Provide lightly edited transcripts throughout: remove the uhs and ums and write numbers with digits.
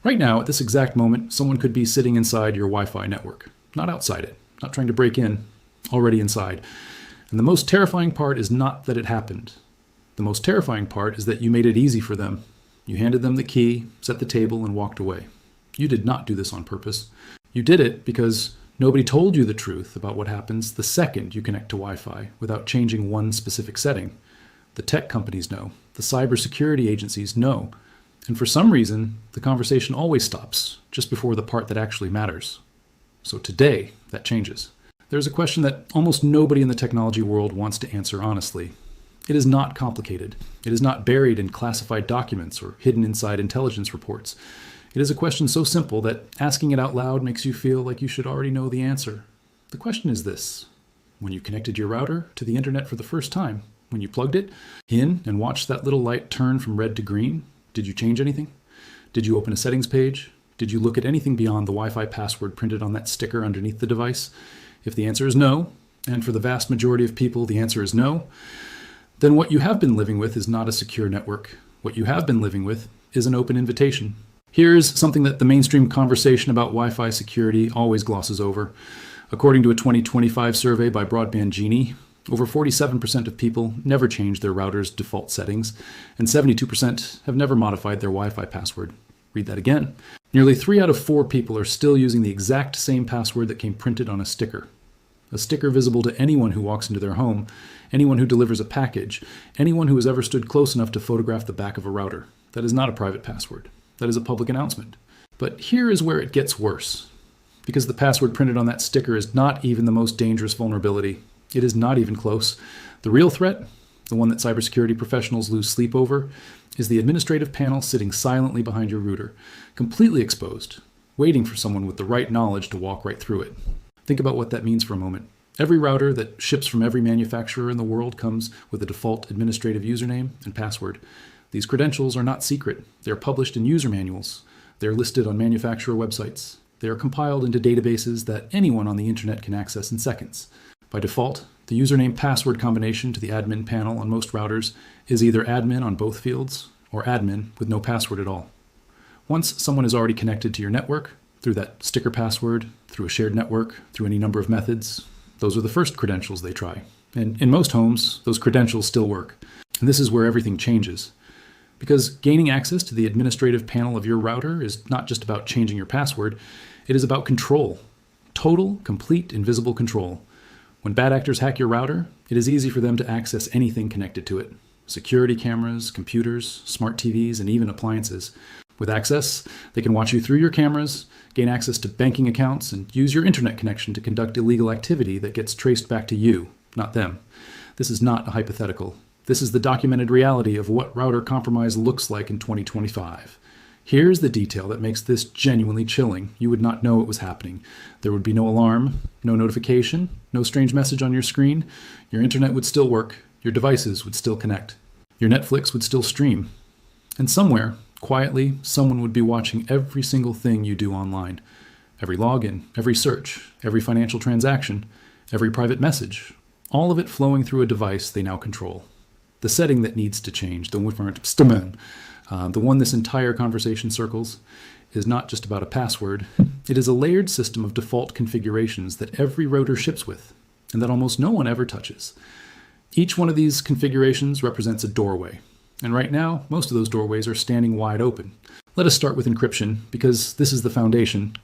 Right now, at this exact moment, someone could be sitting inside your Wi-Fi network, not outside it, not trying to break in, already inside. And the most terrifying part is not that it happened. The most terrifying part is that you made it easy for them. You handed them the key, set the table, and walked away. You did not do this on purpose. You did it because nobody told you the truth about what happens the second you connect to Wi-Fi without changing one specific setting. The tech companies know. The cybersecurity agencies know. And for some reason, the conversation always stops just before the part that actually matters. So today, that changes. There's a question that almost nobody in the technology world wants to answer honestly. It is not complicated. It is not buried in classified documents or hidden inside intelligence reports. It is a question so simple that asking it out loud makes you feel like you should already know the answer. The question is this: when you connected your router to the internet for the first time, when you plugged it in and watched that little light turn from red to green, did you change anything? Did you open a settings page? Did you look at anything beyond the Wi-Fi password printed on that sticker underneath the device? If the answer is no, and for the vast majority of people the answer is no, then what you have been living with is not a secure network. What you have been living with is an open invitation. Here's something that the mainstream conversation about Wi-Fi security always glosses over. According to a 2025 survey by Broadband Genie, over 47% of people never change their router's default settings, and 72% have never modified their Wi-Fi password. Read that again. Nearly 3 out of 4 people are still using the exact same password that came printed on a sticker. A sticker visible to anyone who walks into their home, anyone who delivers a package, anyone who has ever stood close enough to photograph the back of a router. That is not a private password. That is a public announcement. But here is where it gets worse. Because the password printed on that sticker is not even the most dangerous vulnerability. It is not even close. The real threat, the one that cybersecurity professionals lose sleep over, is the administrative panel sitting silently behind your router, completely exposed, waiting for someone with the right knowledge to walk right through it. Think about what that means for a moment. Every router that ships from every manufacturer in the world comes with a default administrative username and password. These credentials are not secret. They are published in user manuals. They are listed on manufacturer websites. They are compiled into databases that anyone on the internet can access in seconds. By default, the username password combination to the admin panel on most routers is either admin on both fields or admin with no password at all. Once someone is already connected to your network, through that sticker password, through a shared network, through any number of methods, those are the first credentials they try. And in most homes, those credentials still work. And this is where everything changes. Because gaining access to the administrative panel of your router is not just about changing your password, it is about control. Total, complete, invisible control. When bad actors hack your router, it is easy for them to access anything connected to it. Security cameras, computers, smart TVs, and even appliances. With access, they can watch you through your cameras, gain access to banking accounts, and use your internet connection to conduct illegal activity that gets traced back to you, not them. This is not a hypothetical. This is the documented reality of what router compromise looks like in 2025. Here's the detail that makes this genuinely chilling. You would not know it was happening. There would be no alarm, no notification, no strange message on your screen. Your internet would still work. Your devices would still connect. Your Netflix would still stream. And somewhere, quietly, someone would be watching every single thing you do online. Every login, every search, every financial transaction, every private message. All of it flowing through a device they now control. The setting that needs to change, the one this entire conversation circles, is not just about a password. It is a layered system of default configurations that every router ships with, and that almost no one ever touches. Each one of these configurations represents a doorway, and right now, most of those doorways are standing wide open. Let us start with encryption, because this is the foundation.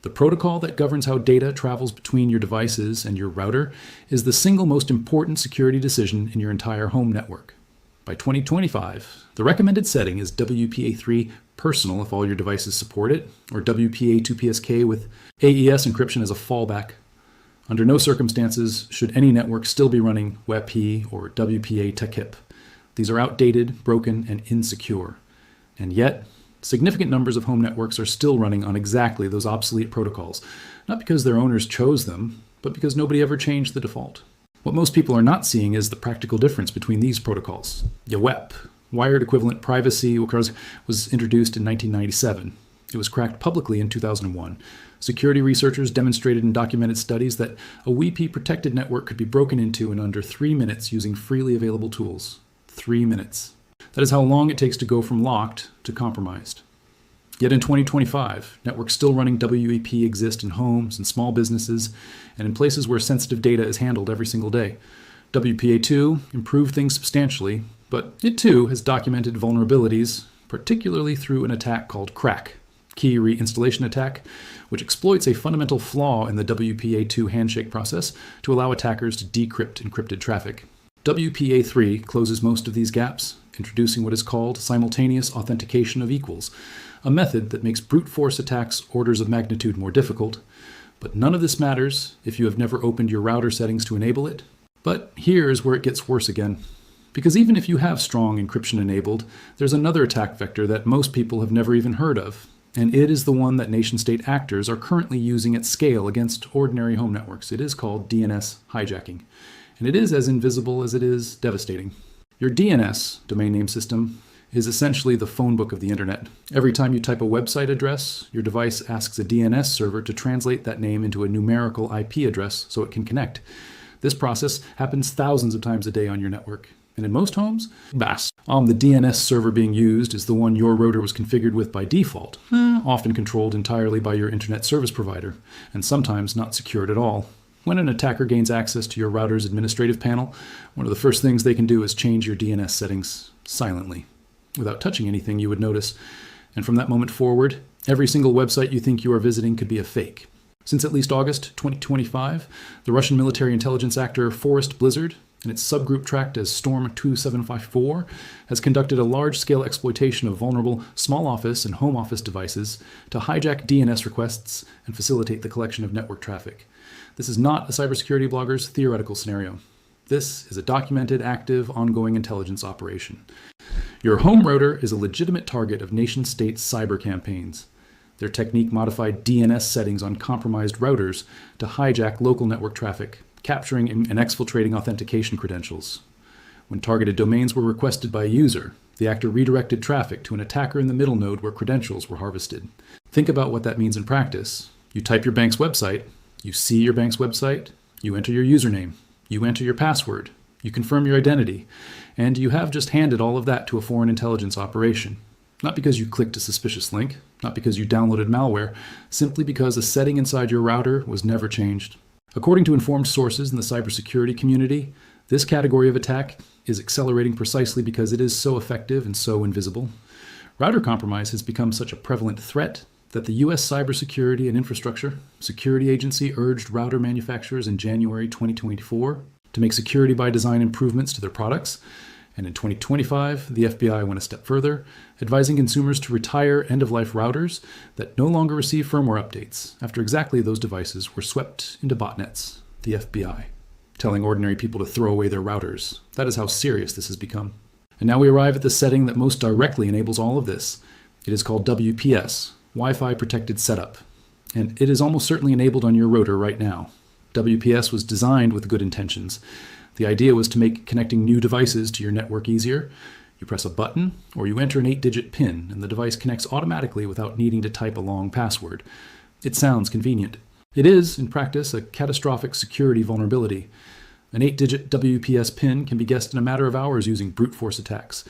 The protocol that governs how data travels between your devices and your router is the single most important security decision in your entire home network. By 2025, the recommended setting is WPA3 Personal if all your devices support it, or WPA2PSK with AES encryption as a fallback. Under no circumstances should any network still be running WEP or WPA TechHIP. These are outdated, broken, and insecure. And yet, significant numbers of home networks are still running on exactly those obsolete protocols, not because their owners chose them, but because nobody ever changed the default. What most people are not seeing is the practical difference between these protocols. WEP, Wired Equivalent Privacy, was introduced in 1997. It was cracked publicly in 2001. Security researchers demonstrated in documented studies that a WEP-protected network could be broken into in under 3 minutes using freely available tools. 3 minutes. That is how long it takes to go from locked to compromised. Yet in 2025, networks still running WEP exist in homes and small businesses and in places where sensitive data is handled every single day. WPA2 improved things substantially, but it too has documented vulnerabilities, particularly through an attack called crack, key reinstallation attack, which exploits a fundamental flaw in the WPA2 handshake process to allow attackers to decrypt encrypted traffic. WPA3 closes most of these gaps, introducing what is called simultaneous authentication of equals, a method that makes brute force attacks orders of magnitude more difficult. But none of this matters if you have never opened your router settings to enable it. But here's where it gets worse again. Because even if you have strong encryption enabled, there's another attack vector that most people have never even heard of, and it is the one that nation-state actors are currently using at scale against ordinary home networks. It is called DNS hijacking, and it is as invisible as it is devastating. Your DNS, domain name system, is essentially the phone book of the internet. Every time you type a website address, your device asks a DNS server to translate that name into a numerical IP address so it can connect. This process happens thousands of times a day on your network. And in most homes, the DNS server being used is the one your router was configured with by default, often controlled entirely by your internet service provider, and sometimes not secured at all. When an attacker gains access to your router's administrative panel, one of the first things they can do is change your DNS settings silently. Without touching anything, you would notice. And from that moment forward, every single website you think you are visiting could be a fake. Since at least August 2025, the Russian military intelligence actor Forest Blizzard, and its subgroup tracked as Storm 2754, has conducted a large-scale exploitation of vulnerable small office and home office devices to hijack DNS requests and facilitate the collection of network traffic. This is not a cybersecurity blogger's theoretical scenario. This is a documented, active, ongoing intelligence operation. Your home router is a legitimate target of nation-state cyber campaigns. Their technique modified DNS settings on compromised routers to hijack local network traffic, capturing and exfiltrating authentication credentials. When targeted domains were requested by a user, the actor redirected traffic to an attacker in the middle node where credentials were harvested. Think about what that means in practice. You type your bank's website, you see your bank's website, you enter your username, you enter your password, you confirm your identity, and you have just handed all of that to a foreign intelligence operation. Not because you clicked a suspicious link, not because you downloaded malware, simply because a setting inside your router was never changed. According to informed sources in the cybersecurity community, this category of attack is accelerating precisely because it is so effective and so invisible. Router compromise has become such a prevalent threat that the U.S. Cybersecurity and Infrastructure Security Agency urged router manufacturers in January 2024 to make security by design improvements to their products. And in 2025, the FBI went a step further, advising consumers to retire end-of-life routers that no longer receive firmware updates after exactly those devices were swept into botnets, the FBI, telling ordinary people to throw away their routers. That is how serious this has become. And now we arrive at the setting that most directly enables all of this. It is called WPS, Wi-Fi Protected Setup, and it is almost certainly enabled on your router right now. WPS was designed with good intentions. The idea was to make connecting new devices to your network easier. You press a button, or you enter an 8-digit PIN, and the device connects automatically without needing to type a long password. It sounds convenient. It is, in practice, a catastrophic security vulnerability. An 8-digit WPS PIN can be guessed in a matter of hours using brute force attacks.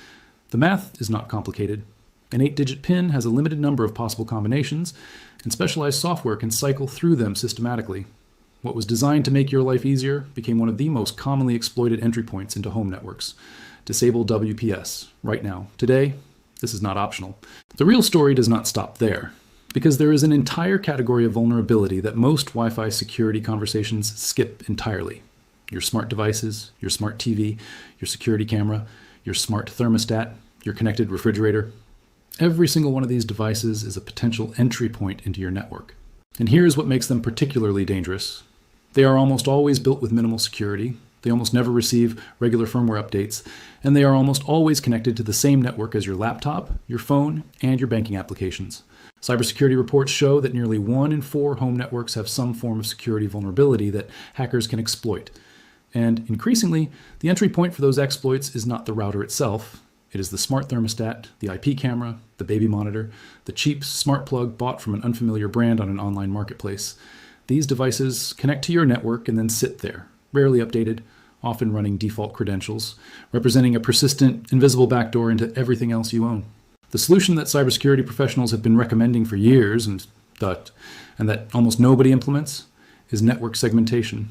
The math is not complicated. An 8-digit PIN has a limited number of possible combinations, and specialized software can cycle through them systematically. What was designed to make your life easier became one of the most commonly exploited entry points into home networks. Disable WPS right now. Today, this is not optional. The real story does not stop there, because there is an entire category of vulnerability that most Wi-Fi security conversations skip entirely. Your smart devices, your smart TV, your security camera, your smart thermostat, your connected refrigerator. Every single one of these devices is a potential entry point into your network. And here's what makes them particularly dangerous. They are almost always built with minimal security, they almost never receive regular firmware updates, and they are almost always connected to the same network as your laptop, your phone, and your banking applications. Cybersecurity reports show that nearly 1 in 4 home networks have some form of security vulnerability that hackers can exploit. And increasingly, the entry point for those exploits is not the router itself. It is the smart thermostat, the IP camera, the baby monitor, the cheap smart plug bought from an unfamiliar brand on an online marketplace. These devices connect to your network and then sit there, rarely updated, often running default credentials, representing a persistent, invisible backdoor into everything else you own. The solution that cybersecurity professionals have been recommending for years and that almost nobody implements is network segmentation.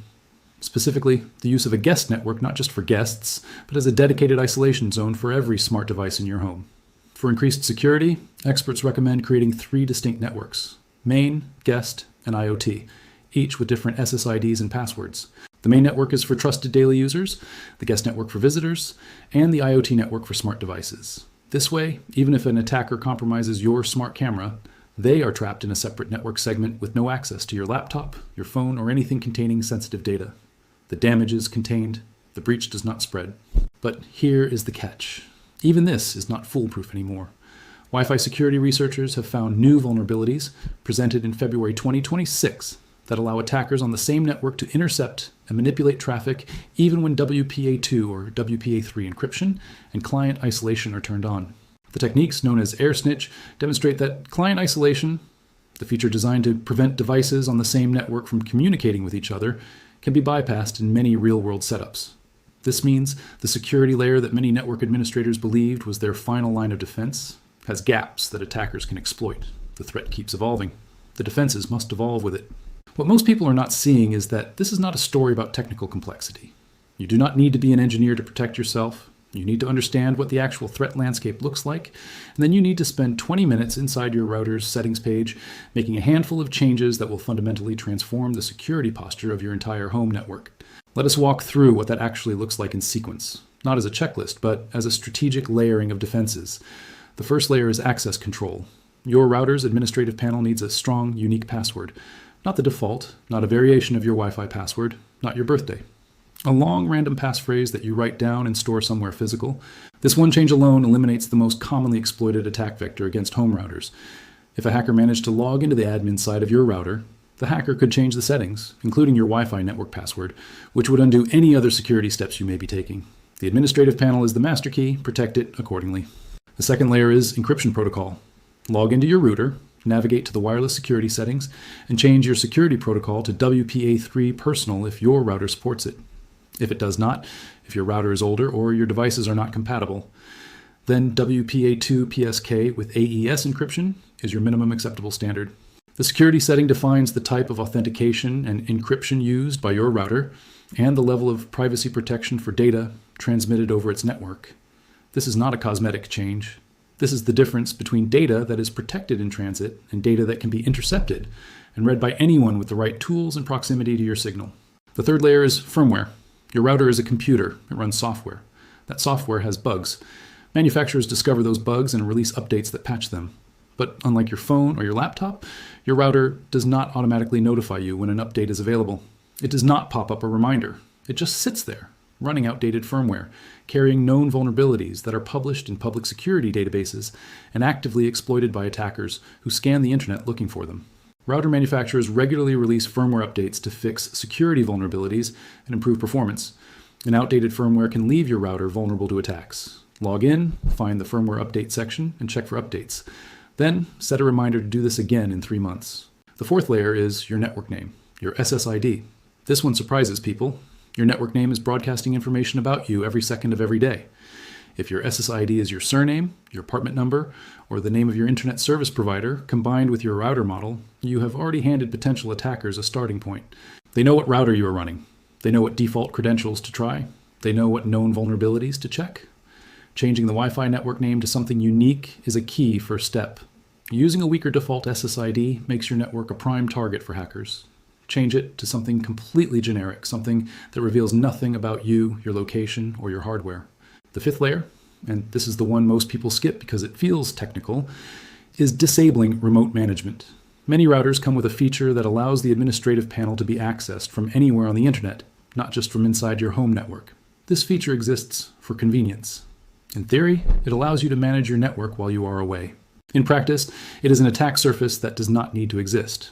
Specifically, the use of a guest network not just for guests, but as a dedicated isolation zone for every smart device in your home. For increased security, experts recommend creating 3 distinct networks: main, guest, and IoT, each with different SSIDs and passwords. The main network is for trusted daily users, the guest network for visitors, and the IoT network for smart devices. This way, even if an attacker compromises your smart camera, they are trapped in a separate network segment with no access to your laptop, your phone, or anything containing sensitive data. The damage is contained, the breach does not spread. But here is the catch. Even this is not foolproof anymore. Wi-Fi security researchers have found new vulnerabilities presented in February 2026 that allow attackers on the same network to intercept and manipulate traffic even when WPA2 or WPA3 encryption and client isolation are turned on. The techniques known as air snitch demonstrate that client isolation, the feature designed to prevent devices on the same network from communicating with each other, can be bypassed in many real-world setups. This means the security layer that many network administrators believed was their final line of defense has gaps that attackers can exploit. The threat keeps evolving. The defenses must evolve with it. What most people are not seeing is that this is not a story about technical complexity. You do not need to be an engineer to protect yourself. You need to understand what the actual threat landscape looks like, and then you need to spend 20 minutes inside your router's settings page making a handful of changes that will fundamentally transform the security posture of your entire home network. Let us walk through what that actually looks like in sequence, not as a checklist, but as a strategic layering of defenses. The first layer is access control. Your router's administrative panel needs a strong, unique password. Not the default, not a variation of your Wi-Fi password, not your birthday. A long random passphrase that you write down and store somewhere physical. This one change alone eliminates the most commonly exploited attack vector against home routers. If a hacker managed to log into the admin side of your router, the hacker could change the settings, including your Wi-Fi network password, which would undo any other security steps you may be taking. The administrative panel is the master key, protect it accordingly. The second layer is encryption protocol. Log into your router, navigate to the wireless security settings, and change your security protocol to WPA3 personal if your router supports it. If it does not, if your router is older or your devices are not compatible, then WPA2 PSK with AES encryption is your minimum acceptable standard. The security setting defines the type of authentication and encryption used by your router and the level of privacy protection for data transmitted over its network. This is not a cosmetic change. This is the difference between data that is protected in transit and data that can be intercepted and read by anyone with the right tools and proximity to your signal. The third layer is firmware. Your router is a computer. It runs software. That software has bugs. Manufacturers discover those bugs and release updates that patch them. But unlike your phone or your laptop, your router does not automatically notify you when an update is available. It does not pop up a reminder. It just sits there, running outdated firmware, carrying known vulnerabilities that are published in public security databases and actively exploited by attackers who scan the internet looking for them. Router manufacturers regularly release firmware updates to fix security vulnerabilities and improve performance. An outdated firmware can leave your router vulnerable to attacks. Log in, find the firmware update section, and check for updates. Then set a reminder to do this again in 3 months. The fourth layer is your network name, your SSID. This one surprises people. Your network name is broadcasting information about you every second of every day. If your SSID is your surname, your apartment number, or the name of your internet service provider combined with your router model, you have already handed potential attackers a starting point. They know what router you are running. They know what default credentials to try. They know what known vulnerabilities to check. Changing the Wi-Fi network name to something unique is a key first step. Using a weaker default SSID makes your network a prime target for hackers. Change it to something completely generic, something that reveals nothing about you, your location, or your hardware. The fifth layer, and this is the one most people skip because it feels technical, is disabling remote management. Many routers come with a feature that allows the administrative panel to be accessed from anywhere on the internet, not just from inside your home network. This feature exists for convenience. In theory, it allows you to manage your network while you are away. In practice, it is an attack surface that does not need to exist.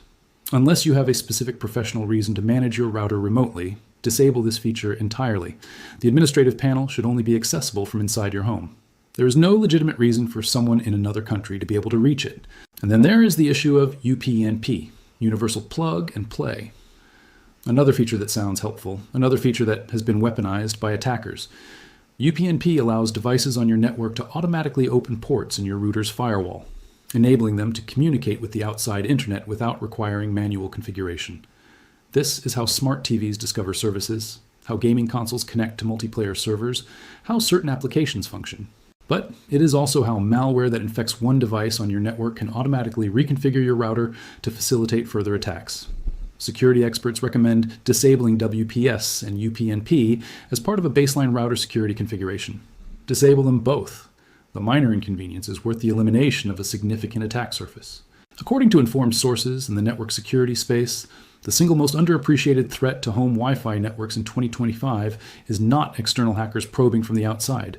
Unless you have a specific professional reason to manage your router remotely, disable this feature entirely. The administrative panel should only be accessible from inside your home. There is no legitimate reason for someone in another country to be able to reach it. And then there is the issue of UPnP, Universal Plug and Play. Another feature that sounds helpful, another feature that has been weaponized by attackers. UPnP allows devices on your network to automatically open ports in your router's firewall, enabling them to communicate with the outside internet without requiring manual configuration. This is how smart TVs discover services, how gaming consoles connect to multiplayer servers, how certain applications function. But it is also how malware that infects one device on your network can automatically reconfigure your router to facilitate further attacks. Security experts recommend disabling WPS and UPnP as part of a baseline router security configuration. Disable them both. The minor inconvenience is worth the elimination of a significant attack surface. According to informed sources in the network security space, the single most underappreciated threat to home Wi-Fi networks in 2025 is not external hackers probing from the outside.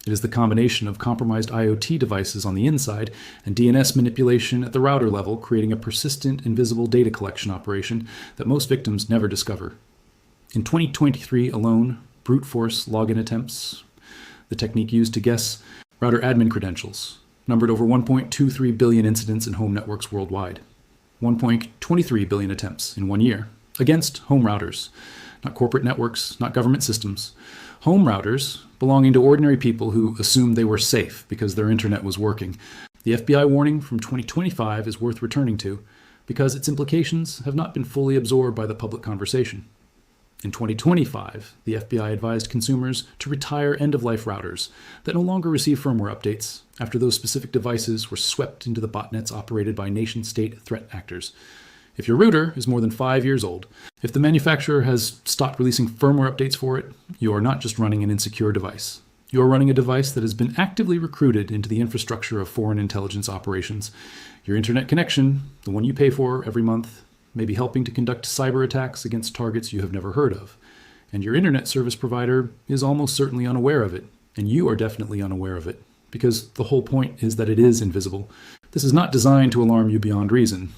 It is the combination of compromised IoT devices on the inside and DNS manipulation at the router level, creating a persistent, invisible data collection operation that most victims never discover. In 2023 alone, brute force login attempts, the technique used to guess router admin credentials, numbered over 1.23 billion incidents in home networks worldwide. 1.23 billion attempts in 1 year against home routers, not corporate networks, not government systems. Home routers belonging to ordinary people who assumed they were safe because their internet was working. The FBI warning from 2025 is worth returning to because its implications have not been fully absorbed by the public conversation. In 2025, the FBI advised consumers to retire end-of-life routers that no longer receive firmware updates after those specific devices were swept into the botnets operated by nation-state threat actors. If your router is more than 5 years old, if the manufacturer has stopped releasing firmware updates for it, you are not just running an insecure device. You are running a device that has been actively recruited into the infrastructure of foreign intelligence operations. Your internet connection, the one you pay for every month, may be helping to conduct cyber attacks against targets you have never heard of. And your internet service provider is almost certainly unaware of it, and you are definitely unaware of it, because the whole point is that it is invisible. This is not designed to alarm you beyond reason.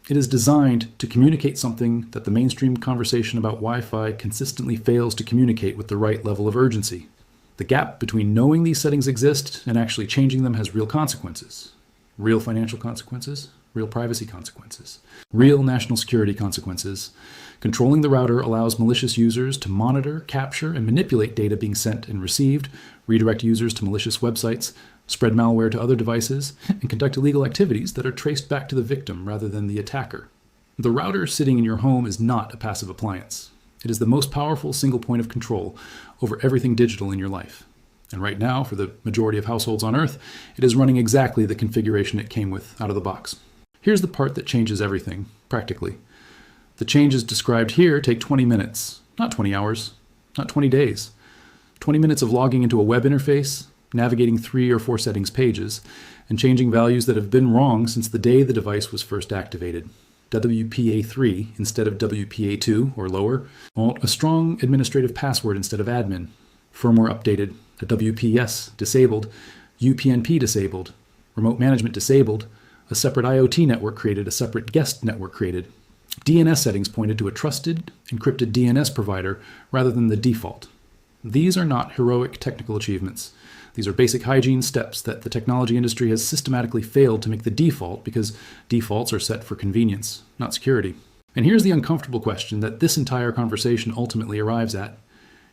It is designed to communicate something that the mainstream conversation about Wi-Fi consistently fails to communicate with the right level of urgency. The gap between knowing these settings exist and actually changing them has real consequences. Real financial consequences, real privacy consequences, real national security consequences. Controlling the router allows malicious users to monitor, capture, and manipulate data being sent and received, redirect users to malicious websites, spread malware to other devices, and conduct illegal activities that are traced back to the victim rather than the attacker. The router sitting in your home is not a passive appliance. It is the most powerful single point of control over everything digital in your life. And right now, for the majority of households on Earth, it is running exactly the configuration it came with out of the box. Here's the part that changes everything, practically. The changes described here take 20 minutes, not 20 hours, not 20 days. 20 minutes of logging into a web interface, navigating 3 or 4 settings pages, and changing values that have been wrong since the day the device was first activated. WPA3 instead of WPA2 or lower, a strong administrative password instead of admin, firmware updated, a WPS disabled, UPnP disabled, remote management disabled, a separate IoT network created, a separate guest network created. DNS settings pointed to a trusted, encrypted DNS provider rather than the default. These are not heroic technical achievements. These are basic hygiene steps that the technology industry has systematically failed to make the default because defaults are set for convenience, not security. And here's the uncomfortable question that this entire conversation ultimately arrives at.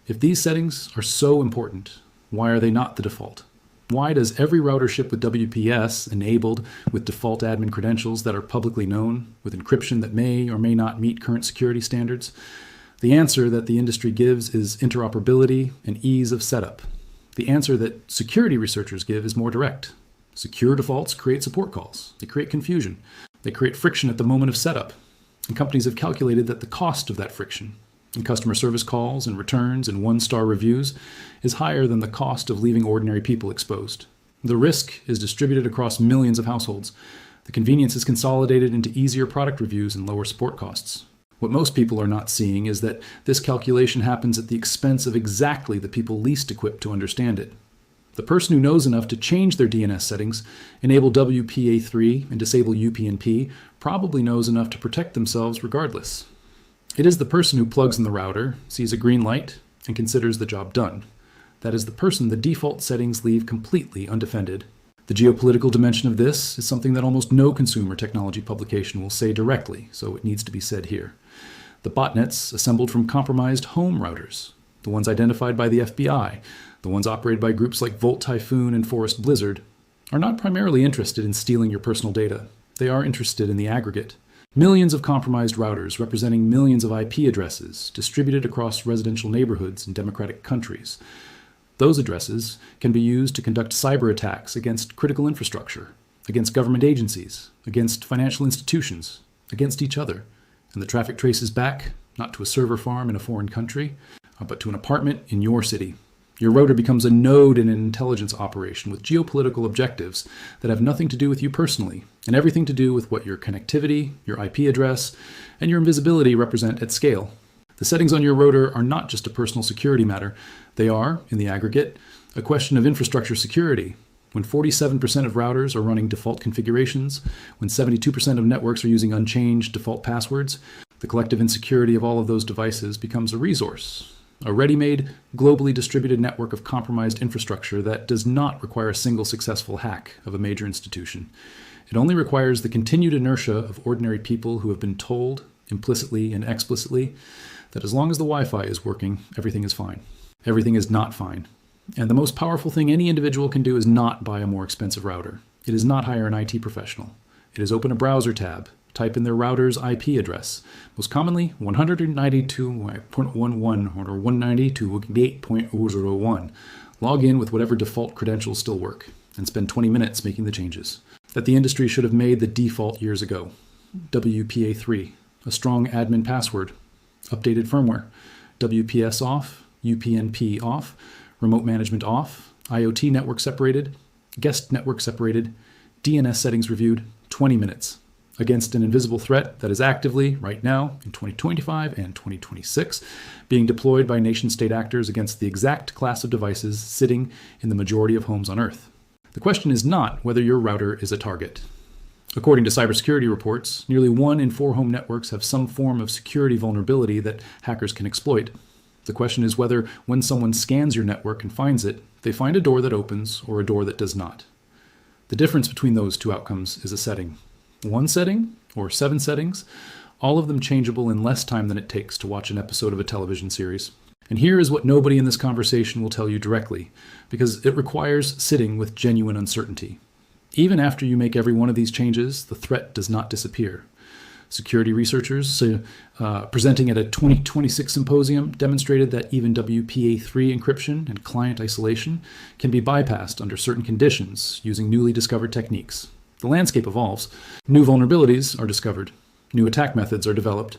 If these settings are so important, why are they not the default? Why does every router ship with WPS enabled with default admin credentials that are publicly known, with encryption that may or may not meet current security standards? The answer that the industry gives is interoperability and ease of setup. The answer that security researchers give is more direct. Secure defaults create support calls. They create confusion. They create friction at the moment of setup. And companies have calculated that the cost of that friction in customer service calls and returns and one-star reviews is higher than the cost of leaving ordinary people exposed. The risk is distributed across millions of households. The convenience is consolidated into easier product reviews and lower support costs. What most people are not seeing is that this calculation happens at the expense of exactly the people least equipped to understand it. The person who knows enough to change their DNS settings, enable WPA3, and disable UPnP probably knows enough to protect themselves regardless. It is the person who plugs in the router, sees a green light, and considers the job done. That is the person the default settings leave completely undefended. The geopolitical dimension of this is something that almost no consumer technology publication will say directly, so it needs to be said here. The botnets assembled from compromised home routers, the ones identified by the FBI, the ones operated by groups like Volt Typhoon and Forest Blizzard, are not primarily interested in stealing your personal data. They are interested in the aggregate. Millions of compromised routers representing millions of IP addresses distributed across residential neighborhoods in democratic countries. Those addresses can be used to conduct cyber attacks against critical infrastructure, against government agencies, against financial institutions, against each other. And the traffic traces back, not to a server farm in a foreign country, but to an apartment in your city. Your router becomes a node in an intelligence operation with geopolitical objectives that have nothing to do with you personally, and everything to do with what your connectivity, your IP address, and your invisibility represent at scale. The settings on your router are not just a personal security matter. They are, in the aggregate, a question of infrastructure security. When 47% of routers are running default configurations, when 72% of networks are using unchanged default passwords, the collective insecurity of all of those devices becomes a resource, a ready-made, globally distributed network of compromised infrastructure that does not require a single successful hack of a major institution. It only requires the continued inertia of ordinary people who have been told, implicitly and explicitly, that as long as the Wi-Fi is working, everything is fine. Everything is not fine. And the most powerful thing any individual can do is not buy a more expensive router. It is not hire an IT professional. It is open a browser tab, type in their router's IP address, most commonly 192.11 or 192.8.001. Log in with whatever default credentials still work, and spend 20 minutes making the changes that the industry should have made the default years ago. WPA3, a strong admin password, updated firmware, WPS off, UPnP off, remote management off, IoT network separated, guest network separated, DNS settings reviewed, 20 minutes. Against an invisible threat that is actively, right now, in 2025 and 2026, being deployed by nation-state actors against the exact class of devices sitting in the majority of homes on Earth. The question is not whether your router is a target. According to cybersecurity reports, nearly 1 in 4 home networks have some form of security vulnerability that hackers can exploit. The question is whether, when someone scans your network and finds it, they find a door that opens or a door that does not. The difference between those two outcomes is a setting. 1 setting, or 7 settings, all of them changeable in less time than it takes to watch an episode of a television series. And here is what nobody in this conversation will tell you directly, because it requires sitting with genuine uncertainty. Even after you make every one of these changes, the threat does not disappear. Security researchers presenting at a 2026 symposium demonstrated that even WPA3 encryption and client isolation can be bypassed under certain conditions using newly discovered techniques. The landscape evolves. New vulnerabilities are discovered. New attack methods are developed.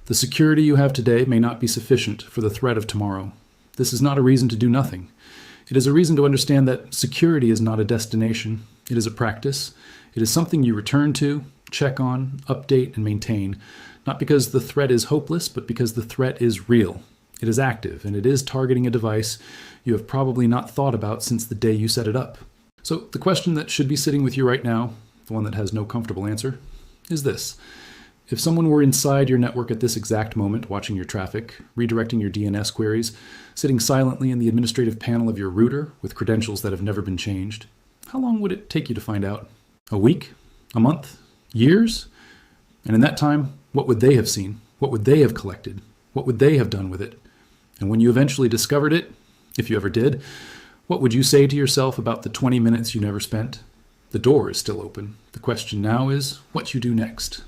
The security you have today may not be sufficient for the threat of tomorrow. This is not a reason to do nothing. It is a reason to understand that security is not a destination. It is a practice. It is something you return to, check on, update, and maintain, not because the threat is hopeless, but because the threat is real. It is active, and it is targeting a device you have probably not thought about since the day you set it up. So the question that should be sitting with you right now, the one that has no comfortable answer, is this. If someone were inside your network at this exact moment, watching your traffic, redirecting your DNS queries, sitting silently in the administrative panel of your router with credentials that have never been changed, how long would it take you to find out? A week? A month? Years? And in that time, what would they have seen? What would they have collected? What would they have done with it? And when you eventually discovered it, if you ever did, what would you say to yourself about the 20 minutes you never spent? The door is still open. The question now is what you do next.